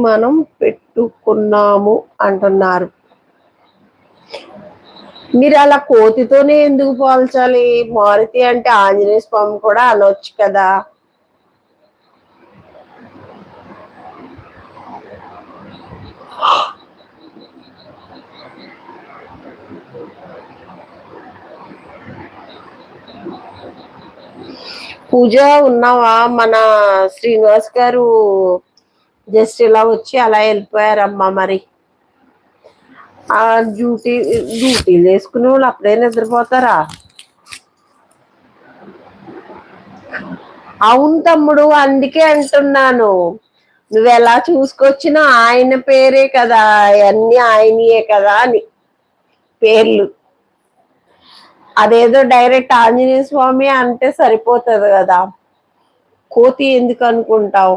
మనం పెట్టుకున్నాము అంటున్నారు. మీరు అలా కోతితోనే ఎందుకు పోల్చాలి? మారుతి అంటే ఆంజనేయ స్వామి కూడా అనొచ్చు కదా. పూజ ఉన్నావా? మన శ్రీనివాస్ గారు జస్ట్ ఇలా వచ్చి అలా వెళ్ళిపోయారమ్మా. మరి ఆ డ్యూటీలు వేసుకునే వాళ్ళు అప్పుడే నిద్రపోతారా? అవును తమ్ముడు, అందుకే అంటున్నాను. నువ్వు ఎలా చూసుకొచ్చినా ఆయన పేరే కదా, అన్ని ఆయనయే కదా అని పేర్లు. అదేదో డైరెక్ట్ ఆంజనేయ స్వామి అంటే సరిపోతుంది కదా, కోతి ఎందుకు అనుకుంటావు?